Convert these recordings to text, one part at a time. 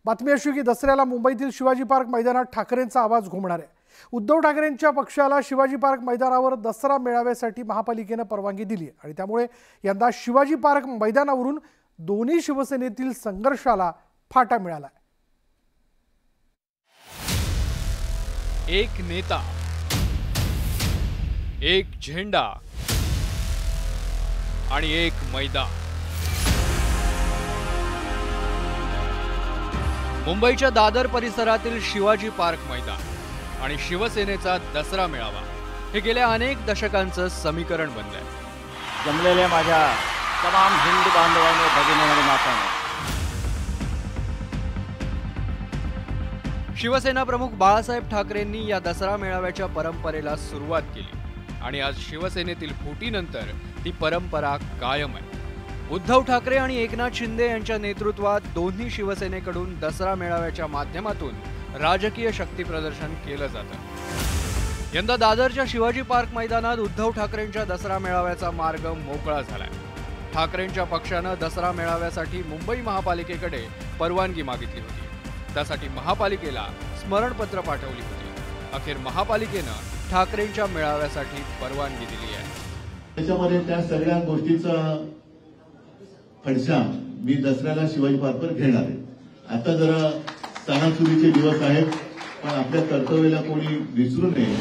बातमी अशी की दसऱ्याला मुंबईतील शिवाजी पार्क मैदानात ठाकरेंचा आवाज घुमणार आहे। उद्धव ठाकरेंच्या पक्षाला शिवाजी पार्क मैदानावर दसरा मेळाव्यासाठी महापालिकेने परवानगी दिली आहे आणि त्यामुळे यंदा शिवाजी पार्क मैदानावरून दोन्ही शिवसेनेतील संघर्षाला फाटा मिळाला आहे। एक नेता, एक झेंडा आणि एक मैदान। मुंबईच्या दादर परिसरातील शिवाजी पार्क मैदान आणि शिवसेनेचा दसरा मेळावा हे गेल्या अनेक दशकांचं समीकरण बनलंय। जमलेल्या माझ्या तमाम हिंदू बांधवांनो, भगिनी आणि मातांनो, शिवसेना प्रमुख बाळासाहेब ठाकरेंनी या दसरा मेळाव्याच्या परंपरेला सुरुवात केली आणि आज शिवसेनेतील फुटीनंतर ती परंपरा कायम आहे। उद्धव ठाकरे आणि एकनाथ शिंदे यांच्या नेतृत्वात दोन्ही शिवसेनेकडून दसरा मेळाव्याच्या माध्यमातून राजकीय शक्ती प्रदर्शन केलं जातं। यंदा दादरच्या शिवाजी पार्क मैदानात उद्धव ठाकरेंच्या दसरा मेळाव्याचा मार्ग मोकळा झालाय। ठाकरेंच्या पक्षानं दसरा मेळाव्यासाठी मुंबई महापालिकेकडे परवानगी मागितली होती, त्यासाठी महापालिकेला स्मरणपत्र पाठवली होती। अखेर महापालिकेनं ठाकरेंच्या मेळाव्यासाठी परवानगी दिली आहे। त्याच्यामध्ये त्या सगळ्या गोष्टीचा फडशा मी दसऱ्याला शिवाजी पार्कवर घेणार आहे। आता जरा सणासुदीचे दिवस आहेत, पण आपल्या कर्तव्याला कोणी विसरू नये।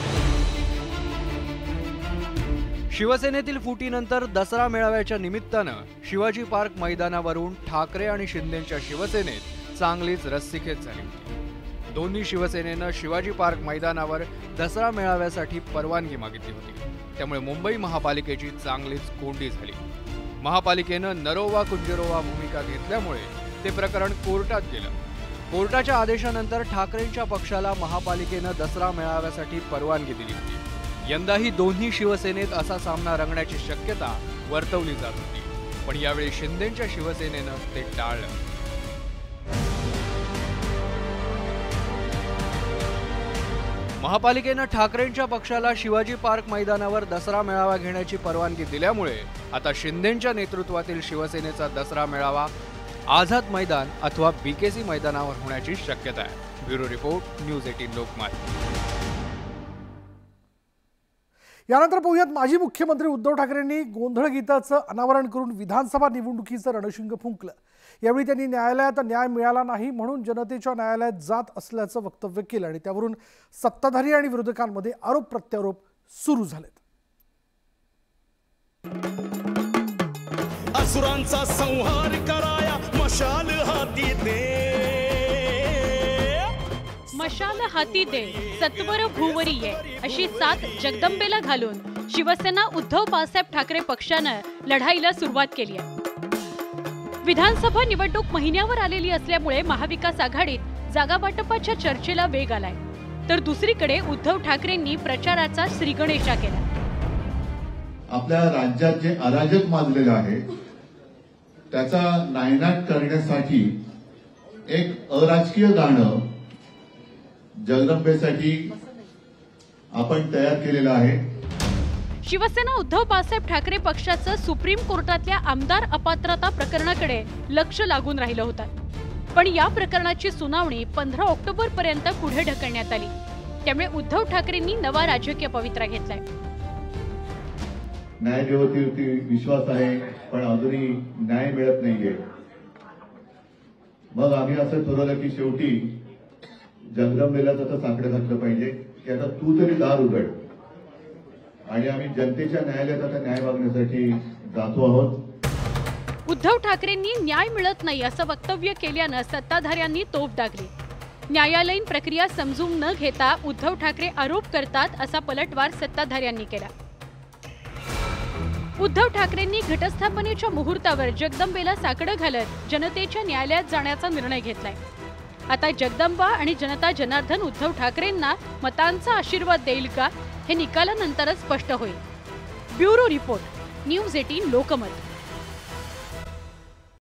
शिवसेनेतील फुटीनंतर दसरा मेळाव्याच्या निमित्तानं शिवाजी पार्क मैदानावरून ठाकरे आणि शिंदेच्या शिवसेनेत चांगलीच रस्सीखेच झाली होती। दोन्ही शिवसेनेनं शिवाजी पार्क मैदानावर दसरा मेळाव्यासाठी परवानगी मागितली होती, त्यामुळे मुंबई महापालिकेची चांगलीच कोंडी झाली। महापालिकेनं नरोवा कुंजरोवा भूमिका घेतल्यामुळे ते प्रकरण कोर्टात गेलं। कोर्टाच्या आदेशानंतर ठाकरेंच्या पक्षाला महापालिकेनं दसरा मेळाव्यासाठी परवानगी दिली होती। यंदाही दोन्ही शिवसेनेत असा सामना रंगण्याची शक्यता वर्तवली जात होती, पण यावेळी शिंदेच्या शिवसेनेनं ते टाळलं। महापालिकेनं ठाकरेंच्या पक्षाला शिवाजी पार्क मैदानावर दसरा मेळावा घेण्याची परवानगी दिल्यामुळे आता शिंदेच्या नेतृत्वातील शिवसेनेचा दसरा मेळावा आझाद मैदान अथवा बीकेसी मैदानावर होण्याची शक्यता आहे। Bureau report, news 18 Lokmat. यानंतर पाहूयात माजी मुख्यमंत्री उद्धव ठाकरेंनी गोंधळ गीताचं अनावरण करून विधानसभा निवडणुकीचं रणशिंग फुंकलं। यावेळी त्यांनी न्यायालयात न्याय मिळाला नाही म्हणून जनतेच्या न्यायालयात जात असल्याचं वक्तव्य केलं आणि त्यावरून सत्ताधारी आणि विरोधकांमध्ये आरोप प्रत्यारोप सुरू झालेत। असुरांचा संहार कराया मशाल हाती दे, मशाल हाती दे, सत्वर भूवरी ये अशी साथ जगदंबेला घालून शिवसेना उद्धव बाळासाहेब ठाकरे पक्षानं लढाईला सुरुवात केली आहे। विधानसभा निवडणूक महिन्यावर आलेली असल्यामुळे महाविकास आघाडीत जागा वाटपाच्या चर्चेला वेग आलाय, तर दुसरीकडे उद्धव ठाकरेंनी प्रचाराचा श्रीगणेशा केला। आपल्या राज्यात जे अराजक माजलेलं आहे त्याचा नायनाट करण्यासाठी एक अराजकीय गाणं जगदंबेसाठी आपण तयार केलेलं आहे। शिवसेना उद्धव बाळासाहेब ठाकरे पक्षाचं सुप्रीम कोर्टातल्या आमदार अपात्रता प्रकरणाकडे लक्ष लागून राहिलं होतं, पण या प्रकरणाची सुनावणी 15 ऑक्टोबर पर्यंत पुढे ढकलण्यात आली। त्यामुळे उद्धव ठाकरेंनी नवा राजकीय पवित्रा घेतलाय। न्यायदेवतेवरती विश्वास आहे, पण अजूनही न्याय मिळत नाहीये। मग आम्ही असं ठरवलं की शेवटी जगदंबेला आता साकडं घातलं पाहिजे की आता तू तरी दार उघड, आणि आम्ही जनतेच्या न्यायालयात आता न्याय मागण्यासाठी जातो आहोत। उद्धव ठाकरेंनी न्याय मिळत नाही असं वक्तव्य केल्यानं सत्ताधाऱ्यांनी तोफ डागली। न्यायालयीन प्रक्रिया समजून न घेता उद्धव ठाकरे आरोप करतात असा पलटवार सत्ताधाऱ्यांनी केला। उद्धव ठाकरेंनी घटस्थापनेच्या मुहूर्तावर जगदंबेला साकडं घालत जनतेच्या न्यायालयात जाण्याचा निर्णय घेतलाय। आता जगदंबा आणि जनता जनार्दन उद्धव ठाकरेंना मतांचा आशीर्वाद देईल का हे निकालानंतरच स्पष्ट होईल। Bureau report, news 18 Lokmat.